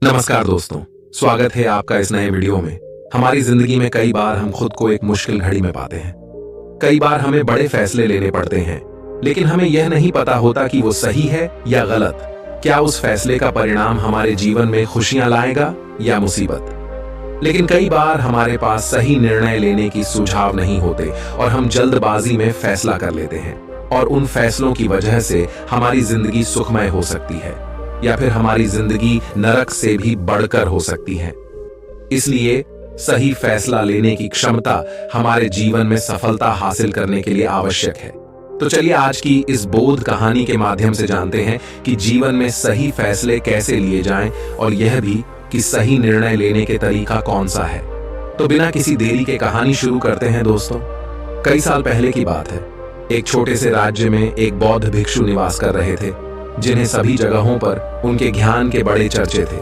नमस्कार दोस्तों, स्वागत है आपका इस नए वीडियो में। हमारी जिंदगी में कई बार हम खुद को एक मुश्किल घड़ी में पाते हैं। कई बार हमें बड़े फैसले लेने पड़ते हैं, लेकिन हमें यह नहीं पता होता कि वो सही है या गलत। क्या उस फैसले का परिणाम हमारे जीवन में खुशियां लाएगा या मुसीबत। लेकिन कई बार हमारे पास सही निर्णय लेने की सुझाव नहीं होते और हम जल्दबाजी में फैसला कर लेते हैं, और उन फैसलों की वजह से हमारी जिंदगी सुखमय हो सकती है या फिर हमारी जिंदगी नरक से भी बढ़कर हो सकती है। इसलिए सही फैसला लेने की क्षमता हमारे जीवन में सफलता हासिल करने के लिए आवश्यक है। तो चलिए आज की इस बोध कहानी के माध्यम से जानते हैं कि जीवन में सही फैसले कैसे लिए जाएं, और यह भी कि सही निर्णय लेने के तरीका कौन सा है। तो बिना किसी देरी के कहानी शुरू करते हैं दोस्तों। कई साल पहले की बात है। एक छोटे से राज्य में एक बौद्ध भिक्षु निवास कर रहे थे, जिन्हें सभी जगहों पर उनके ज्ञान के बड़े चर्चे थे।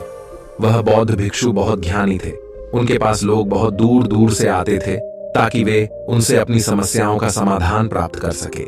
वह बौद्ध भिक्षु बहुत ज्ञानी थे। उनके पास लोग बहुत दूर दूर से आते थे ताकि वे उनसे अपनी समस्याओं का समाधान प्राप्त कर सके।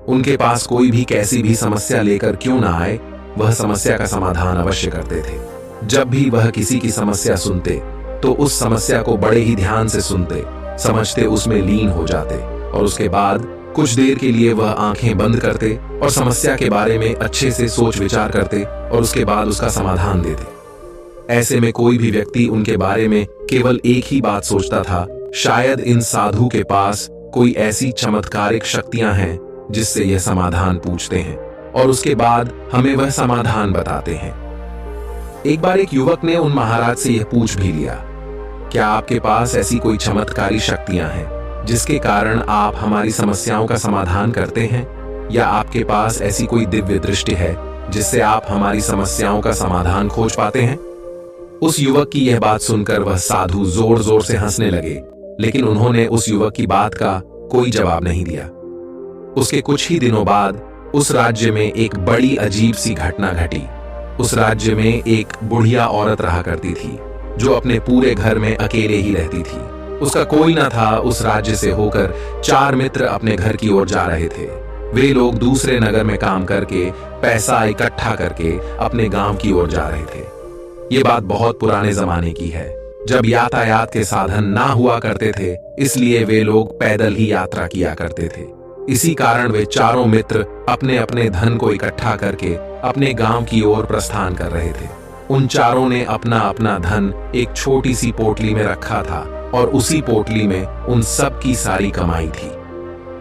उनके पास कोई भी कैसी भी समस्या लेकर क्यों ना आए, वह समस्या का समाधान अवश्य करते थे। जब भी वह किसी की समस्या सुनते तो उस समस्या को बड़े ही ध्यान से सुनते, समझते, उसमें लीन हो जाते, और उसके बाद कुछ देर के लिए वह आंखें बंद करते और समस्या के बारे में अच्छे से सोच विचार करते और उसके बाद उसका समाधान देते। ऐसे में कोई भी व्यक्ति उनके बारे में केवल एक ही बात सोचता था, शायद इन साधु के पास कोई ऐसी चमत्कारिक शक्तियां हैं जिससे यह समाधान पूछते हैं और उसके बाद हमें वह समाधान बताते हैं। एक बार एक युवक ने उन महाराज से यह पूछ भी लिया, क्या आपके पास ऐसी कोई चमत्कारी शक्तियां हैं जिसके कारण आप हमारी समस्याओं का समाधान करते हैं, या आपके पास ऐसी कोई दिव्य दृष्टि है जिससे आप हमारी समस्याओं का समाधान खोज पाते हैं। उस युवक की यह बात सुनकर वह साधु जोर जोर से हंसने लगे, लेकिन उन्होंने उस युवक की बात का कोई जवाब नहीं दिया। उसके कुछ ही दिनों बाद उस राज्य में एक बड़ी अजीब सी घटना घटी। उस राज्य में एक बुढ़िया औरत रहा करती थी, जो अपने पूरे घर में अकेले ही रहती थी। उसका कोई ना था। उस राज्य से होकर 4 मित्र अपने घर की ओर जा रहे थे। वे लोग दूसरे नगर में काम करके पैसा इकट्ठा करके अपने गांव की ओर जा रहे थे। ये बात बहुत पुराने जमाने की है, जब यातायात के साधन ना हुआ करते थे, इसलिए वे लोग पैदल ही यात्रा किया करते थे। इसी कारण वे चारों मित्र अपने अपने धन को इकट्ठा करके अपने गांव की ओर प्रस्थान कर रहे थे। उन चारों ने अपना अपना धन एक छोटी सी पोटली में रखा था, और उसी पोटली में उन सब की सारी कमाई थी।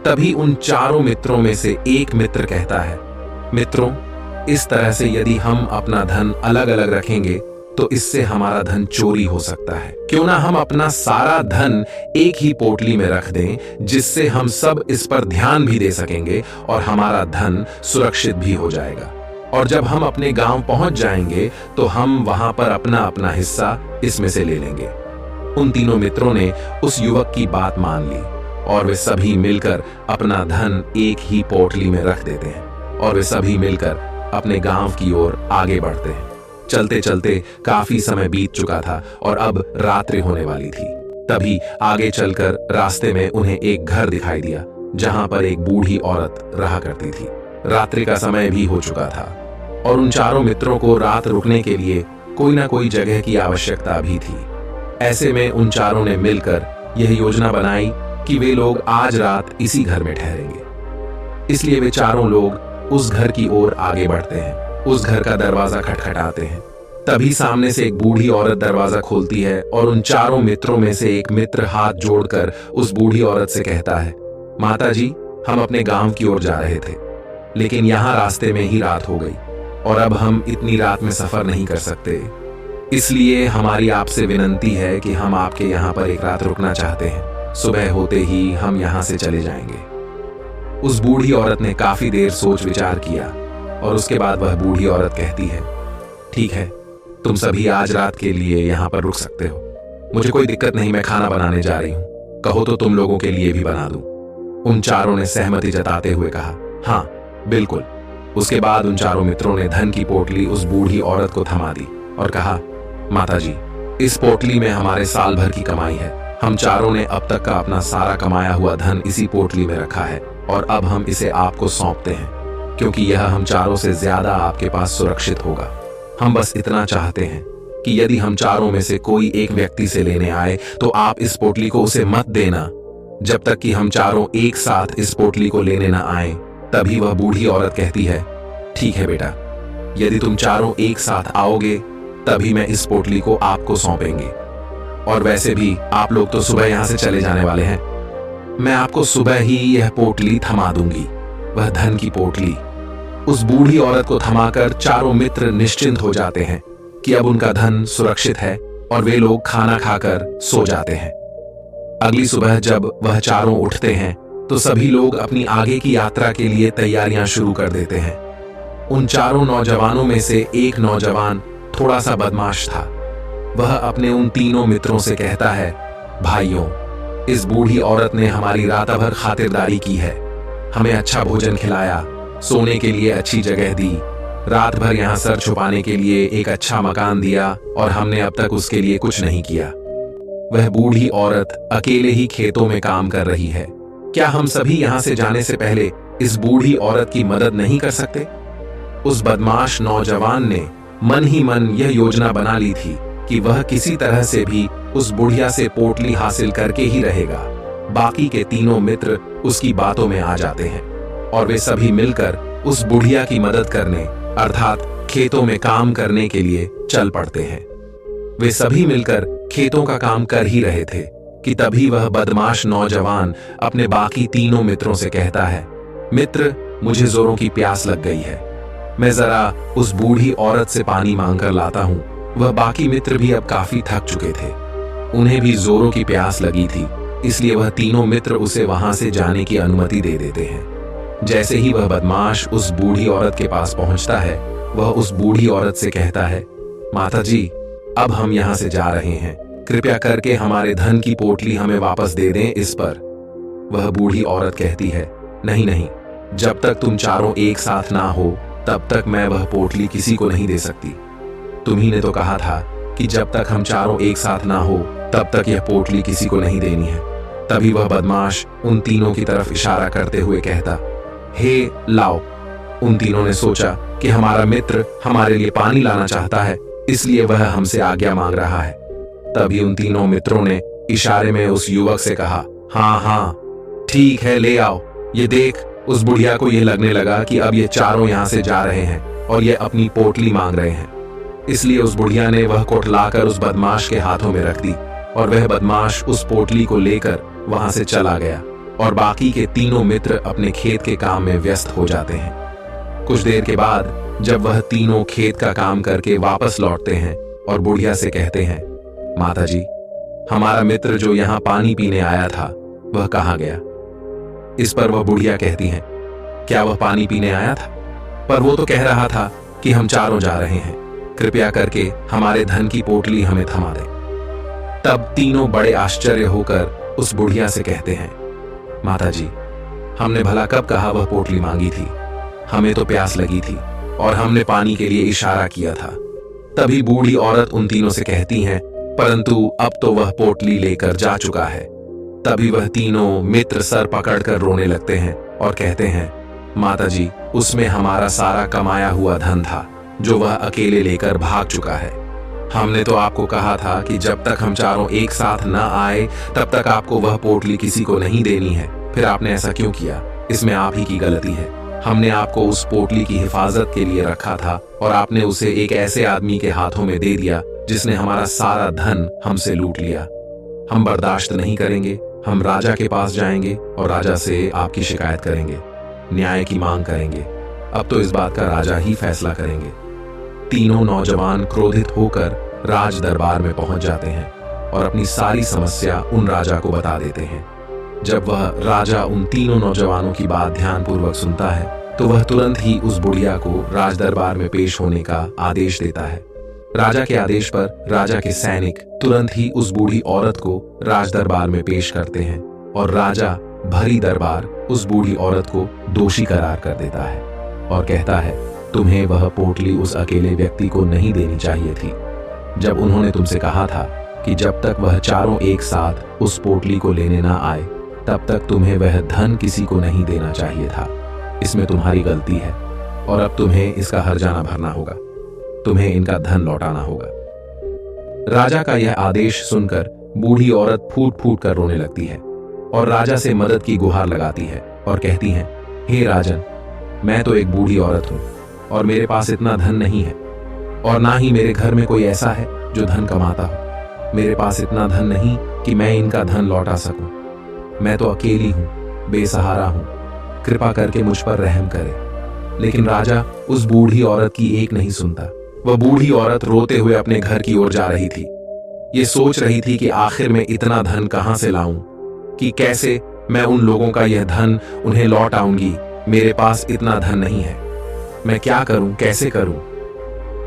तभी उन चारों मित्रों में से एक मित्र कहता है, मित्रों, इस तरह से यदि हम अपना धन अलग अलग रखेंगे तो इससे हमारा धन चोरी हो सकता है। क्यों ना हम अपना सारा धन एक ही पोटली में रख दें, जिससे हम सब इस पर ध्यान भी दे सकेंगे और हमारा धन सुरक्षित भी हो जाएगा। और जब हम अपने गांव पहुंच जाएंगे तो हम वहां पर अपना अपना हिस्सा इसमें से ले लेंगे। उन तीनों मित्रों ने उस युवक की बात मान ली और वे सभी मिलकर अपना धन एक ही पोटली में रख देते हैं, और वे सभी मिलकर अपने गांव की ओर आगे बढ़ते हैं। चलते चलते काफी समय बीत चुका था और अब रात्रि होने वाली थी। तभी आगे चलकर रास्ते में उन्हें एक घर दिखाई दिया, जहां पर एक बूढ़ी औरत रहा करती थी। रात्रि का समय भी हो चुका था और उन चारों मित्रों को रात रुकने के लिए कोई ना कोई जगह की आवश्यकता भी थी। ऐसे में उन चारों ने मिलकर यह योजना बनाई कि वे लोग आज रात इसी घर में ठहरेंगे। इसलिए वे चारों लोग उस घर की ओर आगे बढ़ते हैं। उस घर का दरवाजा खटखटाते हैं। तभी सामने से एक बूढ़ी औरत दरवाजा खोलती है और उन चारों मित्रों में से एक मित्र हाथ जोड़कर उस बूढ़ी औरत से कहता है, माता जी, हम अपने गांव की ओर जा रहे थे, लेकिन यहाँ रास्ते में ही रात हो गई और अब हम इतनी रात में सफर नहीं कर सकते। इसलिए हमारी आपसे विनती है कि हम आपके यहाँ पर एक रात रुकना चाहते हैं। सुबह होते ही हम यहाँ से चले जाएंगे। उस बूढ़ी औरत ने काफी देर सोच विचार किया और उसके बाद वह बूढ़ी औरत कहती है, ठीक है, तुम सभी आज रात के लिए यहाँ पर रुक सकते हो। मुझे कोई दिक्कत नहीं, मैं खाना बनाने जा रही हूँ। कहो तो तुम लोगों के लिए भी बना दूं। उन चारों ने सहमति जताते हुए कहा, हाँ बिल्कुल। उसके बाद उन चारों मित्रों ने धन की पोटली उस बूढ़ी औरत को थमा दी और कहा, माता जी, इस पोटली में हमारे साल भर की कमाई है। हम चारों ने अब तक का अपना सारा कमाया हुआ धन इसी पोटली में रखा है और अब हम इसे आपको सौंपते हैं, क्योंकि यह हम चारों से ज्यादा आपके पास सुरक्षित होगा। हम बस इतना चाहते हैं कि यदि हम चारों में से कोई एक व्यक्ति से लेने आए तो आप इस पोटली को उसे मत देना जब तक कि हम चारों एक साथ इस पोटली को लेने ना आए। तभी वह बूढ़ी औरत कहती है, ठीक है बेटा, यदि तुम चारों एक साथ आओगे तभी मैं इस पोटली को आपको सौंपेंगे। और वैसे भी आप लोग तो सुबह यहां से चले जाने वाले हैं, मैं आपको सुबह ही यह पोटली थमा दूंगी, वह धन की पोटली। उस बूढ़ी औरत को थमाकर चारों मित्र निश्चिंत हो जाते हैं कि अब उनका धन सुरक्षित है और वे लोग खाना खाकर सो जाते हैं। अगली सुबह जब वह चारों उठते हैं तो सभी लोग अपनी आगे की यात्रा के लिए तैयारियां शुरू कर देते हैं। उन चारों नौजवानों में से एक नौजवान थोड़ा सा बदमाश था। वह अपने उन तीनों मित्रों से कहता है, भाइयों, इस बूढ़ी औरत ने हमारी रात भर खातिरदारी की है, हमें अच्छा भोजन खिलाया, सोने के लिए अच्छी जगह दी, रात भर यहाँ सर छुपाने के लिए एक अच्छा मकान दिया और हमने अब तक उसके लिए कुछ नहीं किया। वह बूढ़ी औरत अकेले ही खेतों में काम कर रही है। क्या हम सभी यहाँ से जाने से पहले इस बूढ़ी औरत की मदद नहीं कर सकते? उस बदमाश नौजवान ने मन ही मन यह योजना बना ली थी कि वह किसी तरह से भी उस बुढ़िया से पोटली हासिल करके ही रहेगा। बाकी के तीनों मित्र उसकी बातों में आ जाते हैं और वे सभी मिलकर उस बुढ़िया की मदद करने अर्थात खेतों में काम करने के लिए चल पड़ते हैं। वे सभी मिलकर खेतों का काम कर ही रहे थे कि तभी वह बदमाश नौजवान अपने बाकी तीनों मित्रों से कहता है, मित्र, मुझे जोरों की प्यास लग गई है, मैं जरा उस बूढ़ी औरत से पानी मांगकर लाता हूं। वह बाकी मित्र भी अब काफी थक चुके थे, उन्हें भी जोरों की प्यास लगी थी, इसलिए वह तीनों मित्र उसे वहां से जाने की अनुमति दे देते हैं। जैसे ही वह बदमाश उस बूढ़ी औरत के पास पहुंचता है, वह उस बूढ़ी औरत से कहता है, माता जी, अब हम यहाँ से जा रहे हैं, कृपया करके हमारे धन की पोटली हमें वापस दे दें। इस पर वह बूढ़ी औरत कहती है, नहीं नहीं, जब तक तुम चारों एक साथ ना हो तब तक मैं वह पोटली किसी को नहीं दे सकती। तुम्ही ने तो कहा था कि जब तक हम चारों एक साथ ना हो तब तक यह पोटली किसी को नहीं देनी है। तभी वह बदमाश उन तीनों की तरफ इशारा करते हुए कहता, हे लाओ। उन तीनों ने सोचा कि हमारा मित्र हमारे लिए पानी लाना चाहता है, इसलिए वह हमसे आज्ञा मांग रहा है। तभी उन तीनों मित्रों ने इशारे में उस युवक से कहा, हाँ हाँ ठीक है, ले आओ। ये देख, उस बुढ़िया को यह लगने लगा कि अब ये चारों यहाँ से जा रहे हैं और ये अपनी पोटली मांग रहे हैं, इसलिए उस बुढ़िया ने वह कोट लाकर उस बदमाश के हाथों में रख दी और वह बदमाश उस पोटली को लेकर वहां से चला गया और बाकी के तीनों मित्र अपने खेत के काम में व्यस्त हो जाते हैं। कुछ देर के बाद जब वह तीनों खेत का काम करके वापस लौटते हैं और बुढ़िया से कहते हैं, माता जी, हमारा मित्र जो यहाँ पानी पीने आया था वह कहाँ गया? इस पर वह बुढ़िया कहती हैं, क्या वह पानी पीने आया था? पर वो तो कह रहा था कि हम चारों जा रहे हैं, कृपया करके हमारे धन की पोटली हमें थमा दे। तब तीनों बड़े आश्चर्य होकर उस बुढ़िया से कहते हैं, माता जी, हमने भला कब कहा वह पोटली मांगी थी? हमें तो प्यास लगी थी और हमने पानी के लिए इशारा किया था। तभी बूढ़ी औरत उन तीनों से कहती हैं, परंतु अब तो वह पोटली लेकर जा चुका है। तभी वह तीनों मित्र सर पकड़कर रोने लगते हैं और कहते हैं, माता जी, उसमें हमारा सारा कमाया हुआ धन था जो वह अकेले लेकर भाग चुका है। हमने तो आपको कहा था कि जब तक हम चारों एक साथ न आए तब तक आपको वह पोटली किसी को नहीं देनी है, फिर आपने ऐसा क्यों किया? इसमें आप ही की गलती है। हमने आपको उस पोटली की हिफाजत के लिए रखा था और आपने उसे एक ऐसे आदमी के हाथों में दे दिया जिसने हमारा सारा धन हमसे लूट लिया। हम बर्दाश्त नहीं करेंगे, हम राजा के पास जाएंगे और राजा से आपकी शिकायत करेंगे, न्याय की मांग करेंगे। अब तो इस बात का राजा ही फैसला करेंगे। तीनों नौजवान क्रोधित होकर राज दरबार में पहुंच जाते हैं और अपनी सारी समस्या उन राजा को बता देते हैं। जब वह राजा उन तीनों नौजवानों की बात ध्यानपूर्वक सुनता है तो वह तुरंत ही उस बुढ़िया को राज दरबार में पेश होने का आदेश देता है। राजा के आदेश पर राजा के सैनिक तुरंत ही उस बूढ़ी औरत को राज दरबार में पेश करते हैं और राजा भरी दरबार उस बूढ़ी औरत को दोषी करार कर देता है और कहता है, तुम्हें वह पोटली उस अकेले व्यक्ति को नहीं देनी चाहिए थी। जब उन्होंने तुमसे कहा था कि जब तक वह चारों एक साथ उस पोटली को लेने ना आए तब तक तुम्हें वह धन किसी को नहीं देना चाहिए था। इसमें तुम्हारी गलती है और अब तुम्हें इसका हर्जाना भरना होगा, तुम्हें इनका धन लौटाना होगा। राजा का यह आदेश सुनकर बूढ़ी औरत फूट फूट कर रोने लगती है और राजा से मदद की गुहार लगाती है और कहती है, हे राजन, मैं तो एक बूढ़ी औरत हूं और मेरे पास इतना धन नहीं है और ना ही मेरे घर में कोई ऐसा है जो धन कमाता हो। मेरे पास इतना धन नहीं कि मैं इनका धन लौटा सकूं। मैं तो अकेली हूं, बेसहारा हूं, कृपा करके मुझ पर रहम करे। लेकिन राजा उस बूढ़ी औरत की एक नहीं सुनता। वह बूढ़ी औरत रोते हुए अपने घर की ओर जा रही थी। ये सोच रही थी कि आखिर में इतना धन कहां से लाऊं, कि कैसे मैं उन लोगों का यह धन उन्हें लौट आऊंगी। मेरे पास इतना धन नहीं है। मैं क्या करूं, कैसे करूं,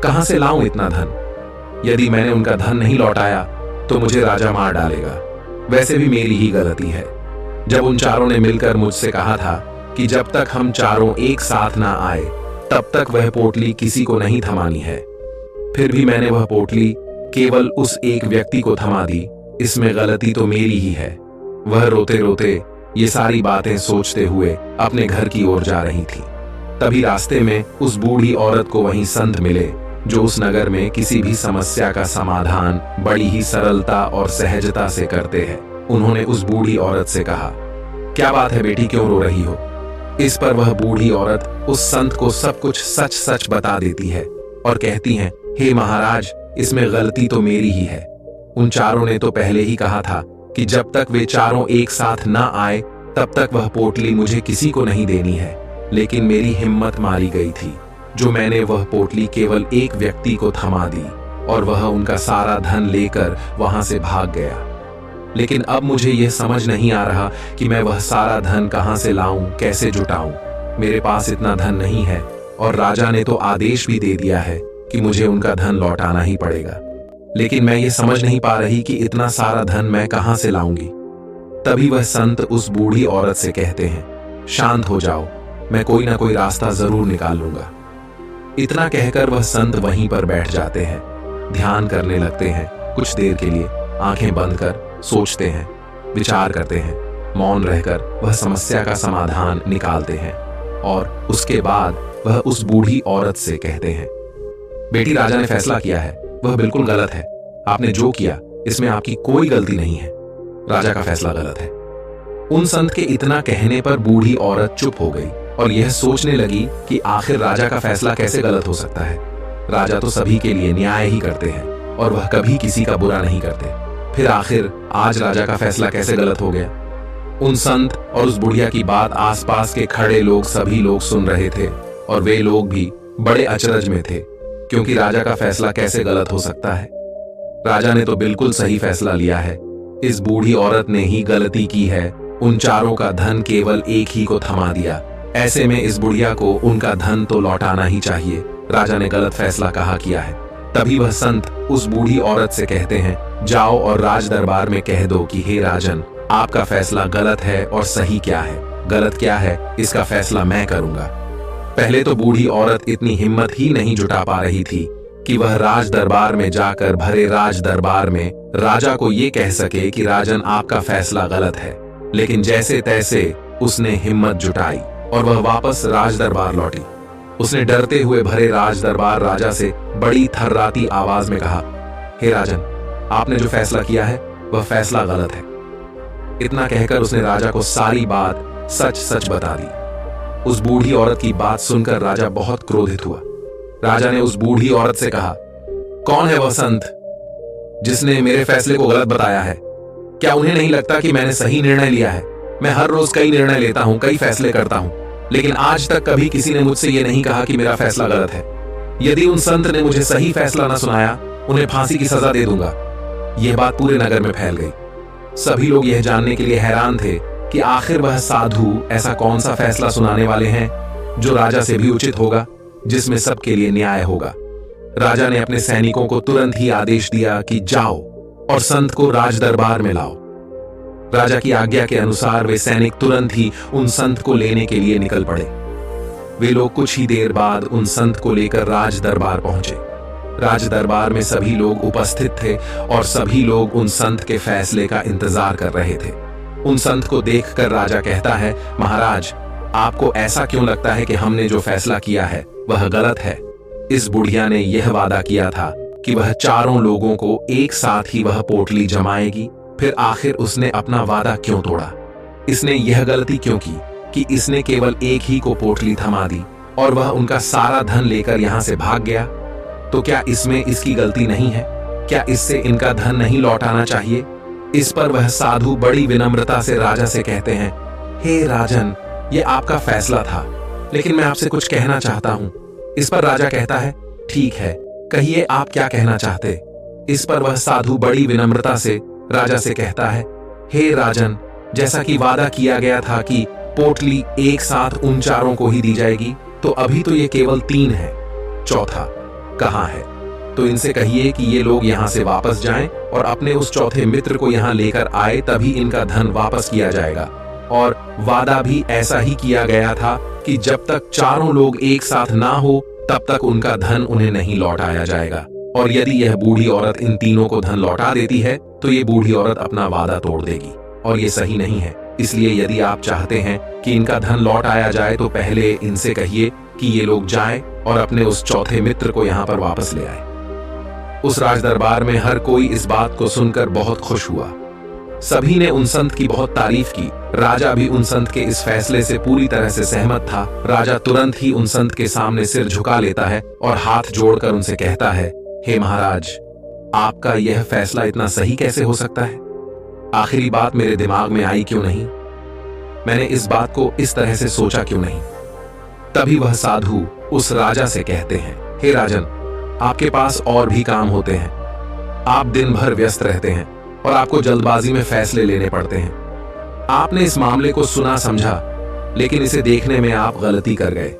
कहां से लाऊं इतना धन? यदि मैंने उनका धन नहीं लौटाया तो मुझे राजा मार डालेगा। वैसे भी मेरी ही गलती है। जब उन चारों ने मिलकर मुझसे कहा था कि जब तक हम चारों एक साथ ना आए तब तक वह पोटली किसी को नहीं थमानी है, फिर भी मैंने वह पोटली केवल उस एक व्यक्ति को थमा दी। इसमें गलती तो मेरी ही है। वह रोते रोते ये सारी बातें सोचते हुए अपने घर की ओर जा रही थी। तभी रास्ते में उस बूढ़ी औरत को वहीं संत मिले जो उस नगर में किसी भी समस्या का समाधान बड़ी ही सरलता और सहजता से करते हैं। उन्होंने उस बूढ़ी औरत से कहा, क्या बात है बेटी, क्यों रो रही हो? इस पर वह बूढ़ी औरत उस संत को सब कुछ सच सच बता देती है और कहती है, हे महाराज, इसमें गलती तो मेरी ही है। उन चारों ने तो पहले ही कहा था कि जब तक वे चारों एक साथ ना आए तब तक वह पोटली मुझे किसी को नहीं देनी है। लेकिन मेरी हिम्मत मारी गई थी जो मैंने वह पोटली केवल एक व्यक्ति को थमा दी और वह उनका सारा धन लेकर वहां से भाग गया। लेकिन अब मुझे यह समझ नहीं आ रहा कि मैं वह सारा धन कहां से लाऊं, कैसे जुटाऊं। मेरे पास इतना धन नहीं है और राजा ने तो आदेश भी दे दिया है कि मुझे उनका धन लौटाना ही पड़ेगा। लेकिन मैं ये समझ नहीं पा रही कि इतना सारा धन मैं कहां से लाऊंगी। तभी वह संत उस बूढ़ी औरत से कहते हैं, शांत हो जाओ, मैं कोई ना कोई रास्ता जरूर निकाल लूंगा। इतना कहकर वह संत वहीं पर बैठ जाते हैं, ध्यान करने लगते हैं। कुछ देर के लिए आंखें बंद कर सोचते हैं, विचार करते हैं। मौन रहकर वह समस्या का समाधान निकालते हैं और उसके बाद वह उस बूढ़ी औरत से कहते हैं, बेटी, राजा ने फैसला किया है, वह बिल्कुल गलत है। आपने जो किया इसमें आपकी कोई गलती नहीं है। राजा का फैसला गलत है। उन संत के इतना कहने पर बूढ़ी औरत चुप हो गई और यह सोचने लगी कि आखिर राजा का फैसला कैसे गलत हो सकता है। राजा तो सभी के लिए न्याय ही करते हैं और वह कभी किसी का बुरा नहीं करते। फिर आखिर आज राजा का फैसला कैसे गलत हो गया? उन संत और उस बुढ़िया की बात आसपास के खड़े लोग सभी लोग सुन रहे थे और वे लोग भी बड़े अचरज में थे, क्योंकि राजा का फैसला कैसे गलत हो सकता है। राजा ने तो बिल्कुल सही फैसला लिया है। इस बूढ़ी औरत ने ही गलती की है। उन चारों का धन केवल एक ही को थमा दिया। ऐसे में इस बुढ़िया को उनका धन तो लौटाना ही चाहिए। राजा ने गलत फैसला कहा किया है। तभी वह संत उस बूढ़ी औरत से कहते हैं, जाओ और राज दरबार में कह दो कि हे राजन, आपका फैसला गलत है और सही क्या है, गलत क्या है, इसका फैसला मैं करूंगा। पहले तो बूढ़ी औरत इतनी हिम्मत ही नहीं जुटा पा रही थी कि वह राज दरबार में जाकर भरे राज दरबार में राजा को ये कह सके कि राजन, आपका फैसला गलत है। लेकिन जैसे तैसे उसने हिम्मत जुटाई और वह वापस राज दरबार लौटी। उसने डरते हुए भरे राज दरबार राजा से बड़ी थर्राती आवाज में कहा, हे राजन, आपने जो फैसला किया है वह फैसला गलत है। इतना कहकर उसने राजा को सारी बात सच सच बता दी। उस बूढ़ी औरत की बात सुनकर राजा बहुत क्रोधित हुआ। राजा ने उस बूढ़ी औरत से कहा, कौन है वह संत जिसने मेरे फैसले को गलत बताया है? क्या उन्हें नहीं लगता कि मैंने सही निर्णय लिया है? मैं हर रोज कई निर्णय लेता हूं, कई फैसले करता हूं, लेकिन आज तक कभी किसी ने मुझसे यह नहीं कहा कि मेरा फैसला गलत है। यदि उन संत ने मुझे सही फैसला न सुनाया, उन्हें फांसी की सजा दे दूंगा। यह बात पूरे नगर में फैल गई। सभी लोग यह जानने के लिए हैरान थे कि आखिर वह साधु ऐसा कौन सा फैसला सुनाने वाले हैं जो राजा से भी उचित होगा, जिसमें सबके लिए न्याय होगा। राजा ने अपने सैनिकों को तुरंत ही आदेश दिया कि जाओ और संत को राज दरबार में लाओ। राजा की आज्ञा के अनुसार वे सैनिक तुरंत ही उन संत को लेने के लिए निकल पड़े। वे लोग कुछ ही देर बाद उन संत को लेकर राज दरबार पहुंचे। राज दरबार में सभी लोग उपस्थित थे और सभी लोग उन संत के फैसले का इंतजार कर रहे थे। उन संत को देखकर राजा कहता है, महाराज, आपको ऐसा क्यों लगता है कि हमने जो फैसला किया है वह गलत है? इस बुढ़िया ने यह वादा किया था कि वह चारों लोगों को एक साथ ही वह पोटली जमाएगी, फिर आखिर उसने अपना वादा क्यों तोड़ा? इसने यह गलती क्यों की कि इसने केवल एक ही को पोटली थमा दी और वह उनका सारा धन लेकर यहां से भाग गया? तो क्या इसमें इसकी गलती नहीं है? क्या इससे इनका धन नहीं लौटाना चाहिए? इस पर वह साधु बड़ी विनम्रता से राजा से कहते हैं, हे राजन, ये आपका फैसला था, लेकिन मैं आपसे कुछ कहना चाहता हूं। इस पर राजा कहता है, ठीक है, कहिए आप क्या कहना चाहते? इस पर वह साधु बड़ी विनम्रता से राजा से कहता है, हे राजन, जैसा कि वादा किया गया था कि पोटली एक साथ उन चारों को ही दी जाएगी, तो अभी तो ये केवल 3 है, चौथा कहाँ है? तो इनसे कहिए कि ये लोग यहाँ से वापस जाएं और अपने उस चौथे मित्र को यहाँ लेकर आए, तभी इनका धन वापस किया जाएगा। और वादा भी ऐसा ही किया गया था कि जब तक चारों लोग एक साथ ना हो तब तक उनका धन उन्हें नहीं लौटाया जाएगा। और यदि यह बूढ़ी औरत इन तीनों को धन लौटा देती है तो ये बूढ़ी औरत अपना वादा तोड़ देगी, और ये सही नहीं है। इसलिए यदि आप चाहते हैं कि इनका धन लौट आया जाए तो पहले इनसे कहिए कि ये लोग जाएं और अपने उस चौथे मित्र को यहाँ पर वापस ले आए। उस राज दरबार में हर कोई इस बात को सुनकर बहुत खुश हुआ। सभी ने उन संत की बहुत तारीफ की। राजा भी उन संत के इस फैसले से पूरी तरह से सहमत था। राजा तुरंत ही उन संत के सामने सिर झुका लेता है और हाथ जोड़कर उनसे कहता है, हे महाराज, आपका यह फैसला इतना सही कैसे हो सकता है? आखिरी बात मेरे दिमाग में आई क्यों नहीं? मैंने इस बात को इस तरह से सोचा क्यों नहीं? तभी वह साधु उस राजा से कहते हैं, हे राजन, आपके पास और भी काम होते हैं। आप दिन भर व्यस्त रहते हैं और आपको जल्दबाजी में फैसले लेने पड़ते हैं। आपने इस मामले को सुना समझा, लेकिन इसे देखने में आप गलती कर गए।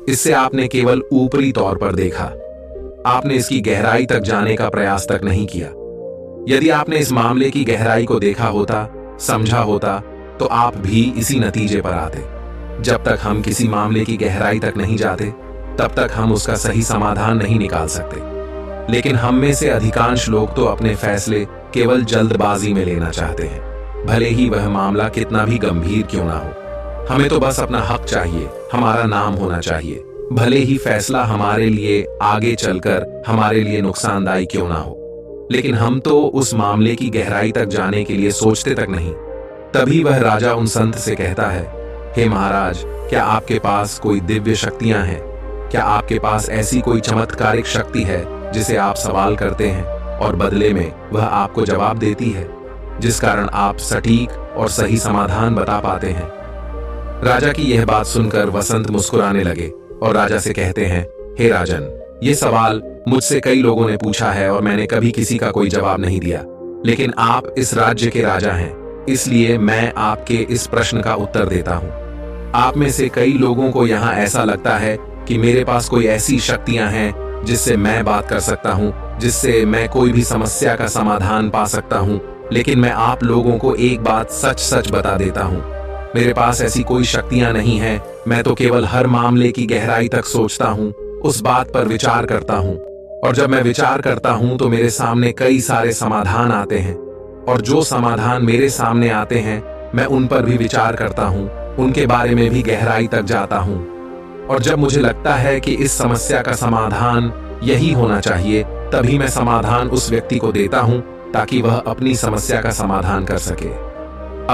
इससे आपने केवल ऊपरी तौर पर देखा। आपने इसकी गहराई तक जाने का प्रयास तक नहीं किया। यदि आपने इस मामले की गहराई को देखा होता, समझा होता, तो आप भी इसी नतीजे पर आते। जब तक हम किसी मामले की गहराई तक नहीं जाते, तब तक हम उसका सही समाधान नहीं निकाल सकते। लेकिन हम में से अधिकांश लोग तो अपने फैसले केवल जल्दबाजी में लेना चाहते हैं, भले ही वह मामला कितना भी गंभीर क्यों ना हो। हमें तो बस अपना हक चाहिए, हमारा नाम होना चाहिए, भले ही फैसला हमारे लिए आगे चलकर हमारे लिए नुकसानदायी क्यों ना हो। लेकिन हम तो उस मामले की गहराई तक जाने के लिए सोचते तक नहीं। तभी वह राजा उन संत से कहता है, हे महाराज, क्या आपके पास कोई दिव्य शक्तियां हैं? क्या आपके पास ऐसी कोई चमत्कारिक शक्ति है जिसे आप सवाल करते हैं और बदले में वह आपको जवाब देती है, जिस कारण आप सटीक और सही समाधान बता पाते हैं? राजा की यह बात सुनकर वसंत मुस्कुराने लगे और राजा से कहते हैं, हे राजन, ये सवाल मुझसे कई लोगों ने पूछा है और मैंने कभी किसी का कोई जवाब नहीं दिया, लेकिन आप इस राज्य के राजा हैं, इसलिए मैं आपके इस प्रश्न का उत्तर देता हूं। आप में से कई लोगों को यहाँ ऐसा लगता है कि मेरे पास कोई ऐसी शक्तियां हैं जिससे मैं बात कर सकता हूं, जिससे मैं कोई भी समस्या का समाधान पा सकता हूं। लेकिन मैं आप लोगों को एक बात सच सच बता देता हूं, मेरे पास ऐसी कोई शक्तियां नहीं हैं। मैं तो केवल हर मामले की गहराई तक सोचता हूं, उस बात पर विचार करता हूं, और जब मैं विचार करता हूं तो मेरे सामने कई सारे समाधान आते हैं, और जो समाधान मेरे सामने आते हैं मैं उन पर भी विचार करता हूं, उनके बारे में भी गहराई तक जाता हूं। और जब मुझे लगता है कि इस समस्या का समाधान यही होना चाहिए, तभी मैं समाधान उस व्यक्ति को देता हूं ताकि वह अपनी समस्या का समाधान कर सके।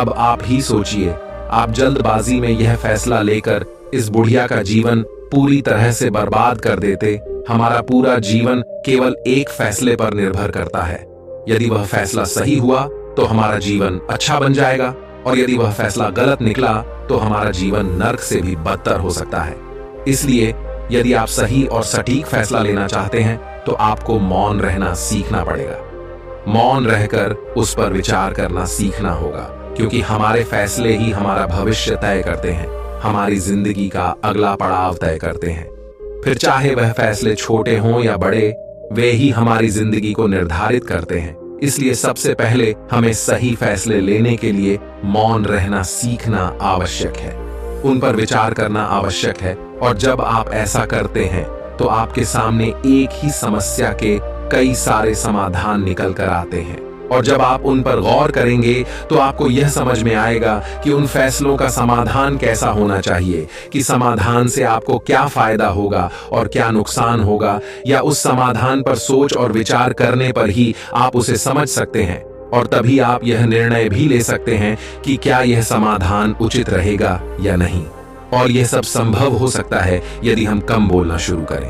अब आप ही सोचिए, आप जल्दबाजी में यह फैसला लेकर इस बुढ़िया का जीवन पूरी तरह से बर्बाद कर देते। हमारा पूरा जीवन केवल एक फैसले पर निर्भर करता है। यदि वह फैसला सही हुआ तो हमारा जीवन अच्छा बन जाएगा, और यदि वह फैसला गलत निकला तो हमारा जीवन नर्क से भी बदतर हो सकता है। इसलिए यदि आप सही और सटीक फैसला लेना चाहते हैं तो आपको मौन रहना सीखना पड़ेगा। मौन रहकर उस पर विचार करना सीखना होगा, क्योंकि हमारे फैसले ही हमारा भविष्य तय करते हैं, हमारी जिंदगी का अगला पड़ाव तय करते हैं। फिर चाहे वह फैसले छोटे हों या बड़े, वे ही हमारी जिंदगी को निर्धारित करते हैं। इसलिए सबसे पहले हमें सही फैसले लेने के लिए मौन रहना सीखना आवश्यक है, उन पर विचार करना आवश्यक है। और जब आप ऐसा करते हैं तो आपके सामने एक ही समस्या के कई सारे समाधान निकल कर आते हैं। और जब आप उन पर गौर करेंगे तो आपको यह समझ में आएगा कि उन फैसलों का समाधान कैसा होना चाहिए, कि समाधान से आपको क्या फायदा होगा और क्या नुकसान होगा, या उस समाधान पर सोच और विचार करने पर ही आप उसे समझ सकते हैं और तभी आप यह निर्णय भी ले सकते हैं कि क्या यह समाधान उचित रहेगा या नहीं। और यह सब संभव हो सकता है यदि हम कम बोलना शुरू करें,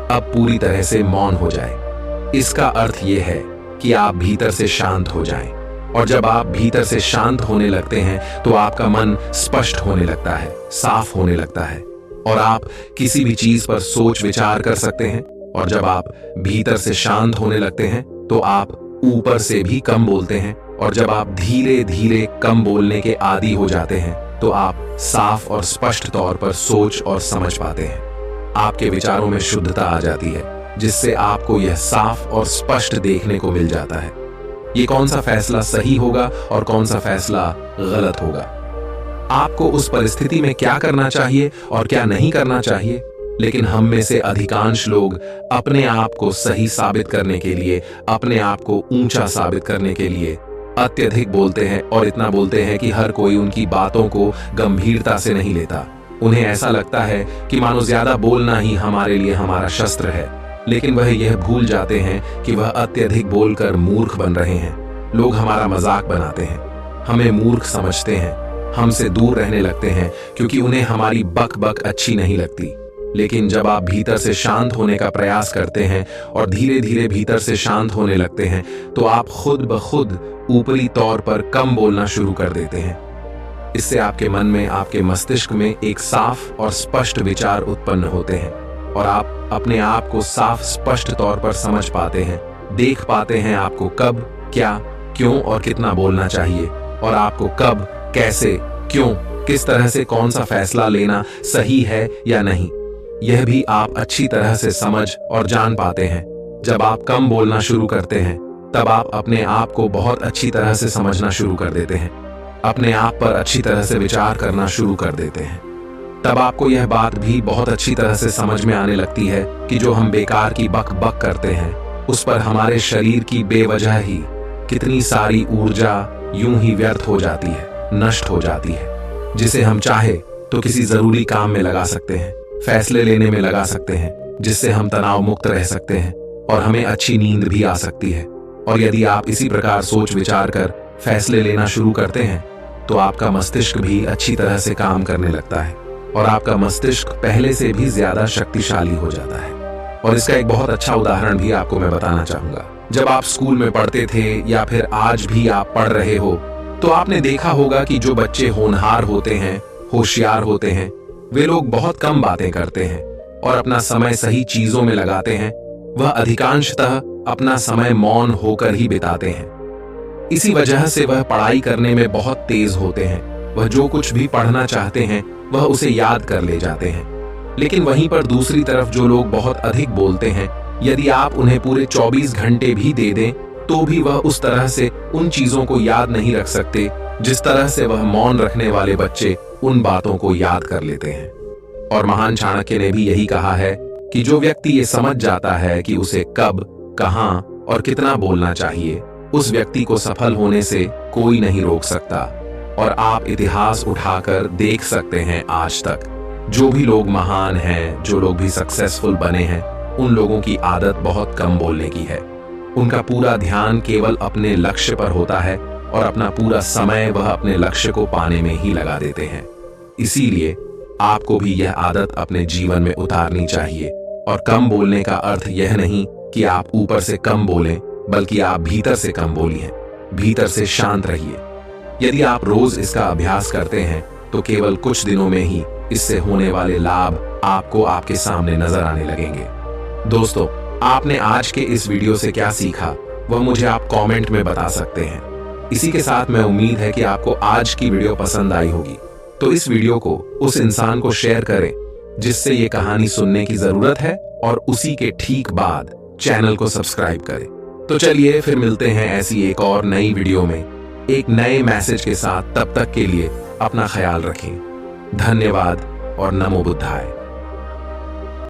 अब पूरी तरह से मौन हो जाए। इसका अर्थ यह है कि आप भीतर से शांत हो जाएं, और जब आप भीतर से शांत होने लगते हैं तो आपका मन स्पष्ट होने लगता है, साफ होने लगता है, और आप किसी भी चीज पर सोच विचार कर सकते हैं। और जब आप भीतर से शांत होने लगते हैं तो आप ऊपर से भी कम बोलते हैं, और जब आप धीरे धीरे कम बोलने के आदी हो जाते हैं तो आप साफ और स्पष्ट तौर पर सोच और समझ पाते हैं। आपके विचारों में शुद्धता आ जाती है, जिससे आपको यह साफ और स्पष्ट देखने को मिल जाता है ये कौन सा फैसला सही होगा और कौन सा फैसला गलत होगा। आपको उस परिस्थिति में क्या करना चाहिए और क्या नहीं करना चाहिए। लेकिन हम में से अधिकांश लोग अपने आप को सही साबित करने के लिए, अपने आप को ऊंचा साबित करने के लिए अत्यधिक बोलते हैं, और इतना बोलते हैं कि हर कोई उनकी बातों को गंभीरता से नहीं लेता। उन्हें ऐसा लगता है कि मानो ज्यादा बोलना ही हमारे लिए हमारा शस्त्र है, लेकिन वह यह भूल जाते हैं कि वह अत्यधिक बोलकर मूर्ख बन रहे हैं। लोग हमारा मजाक बनाते हैं, हमें मूर्ख समझते हैं, हमसे दूर रहने लगते हैं क्योंकि उन्हें हमारी बक बक अच्छी नहीं लगती। लेकिन जब आप भीतर से शांत होने का प्रयास करते हैं और धीरे धीरे भीतर से शांत होने लगते हैं तो आप खुद ब खुद ऊपरी तौर पर कम बोलना शुरू कर देते हैं। इससे आपके मन में, आपके मस्तिष्क में एक साफ और स्पष्ट विचार उत्पन्न होते हैं, और आप अपने आप को साफ स्पष्ट तौर पर समझ पाते हैं, देख पाते हैं आपको कब, क्या, क्यों और कितना बोलना चाहिए, और आपको कब, कैसे, क्यों, किस तरह से कौन सा फैसला लेना सही है या नहीं, यह भी आप अच्छी तरह से समझ और जान पाते हैं। जब आप कम बोलना शुरू करते हैं तब आप अपने आप को बहुत अच्छी तरह से समझना शुरू कर देते हैं, अपने आप पर अच्छी तरह से विचार करना शुरू कर देते हैं। तब आपको यह बात भी बहुत अच्छी तरह से समझ में आने लगती है कि जो हम बेकार की बक बक करते हैं उस पर हमारे शरीर की बेवजह ही कितनी सारी ऊर्जा यूं ही व्यर्थ हो जाती है, नष्ट हो जाती है, जिसे हम चाहे तो किसी जरूरी काम में लगा सकते हैं, फैसले लेने में लगा सकते हैं, जिससे हम तनाव मुक्त रह सकते हैं और हमें अच्छी नींद भी आ सकती है। और यदि आप इसी प्रकार सोच विचार कर फैसले लेना शुरू करते हैं तो आपका मस्तिष्क भी अच्छी तरह से काम करने लगता है और आपका मस्तिष्क पहले से भी ज्यादा शक्तिशाली हो जाता है। और इसका एक बहुत अच्छा उदाहरण भी आपको मैं बताना चाहूंगा। जब आप स्कूल में पढ़ते थे या फिर आज भी आप पढ़ रहे हो तो आपने देखा होगा कि जो बच्चे होनहार होते हैं, होशियार होते हैं, वे लोग बहुत कम बातें करते हैं और अपना समय सही चीजों में लगाते हैं। वह अधिकांशतः अपना समय मौन होकर ही बिताते हैं। इसी वजह से वह पढ़ाई करने में बहुत तेज होते हैं। वह जो कुछ भी पढ़ना चाहते हैं वह उसे याद कर ले जाते हैं। लेकिन वहीं पर दूसरी तरफ जो लोग बहुत अधिक बोलते हैं, यदि आप उन्हें पूरे 24 घंटे भी दे दें तो भी वह उस तरह से उन चीजों को याद नहीं रख सकते जिस तरह से वह मौन रखने वाले बच्चे उन बातों को याद कर लेते हैं। और महान चाणक्य ने भी यही कहा है कि जो व्यक्ति ये समझ जाता है कि उसे कब, कहां और कितना बोलना चाहिए, उस व्यक्ति को सफल होने से कोई नहीं रोक सकता। और आप इतिहास उठाकर देख सकते हैं आज तक जो भी लोग महान हैं, जो लोग भी सक्सेसफुल बने हैं, उन लोगों की आदत बहुत कम बोलने की है। उनका पूरा ध्यान केवल अपने लक्ष्य पर होता है और अपना पूरा समय वह अपने लक्ष्य को पाने में ही लगा देते हैं। इसीलिए आपको भी यह आदत अपने जीवन में उतारनी चाहिए। और कम बोलने का अर्थ यह नहीं कि आप ऊपर से कम बोलें, बल्कि आप भीतर से कम बोलिए, भीतर से शांत रहिए। यदि आप रोज इसका अभ्यास करते हैं तो केवल कुछ दिनों में ही इससे होने वाले लाभ आपको आपके सामने नजर आने लगेंगे। दोस्तों, आपने आज के इस वीडियो से क्या सीखा वह मुझे आप कमेंट में बता सकते हैं। इसी के साथ मैं उम्मीद है कि आपको आज की वीडियो पसंद आई होगी, तो इस वीडियो को उस इंसान को शेयर करें जिससे ये कहानी सुनने की जरूरत है, और उसी के ठीक बाद चैनल को सब्सक्राइब करें। तो चलिए फिर मिलते हैं ऐसी एक और नई वीडियो में एक नए मैसेज के साथ। तब तक के लिए अपना ख्याल रखें। धन्यवाद और नमो बुद्धाय।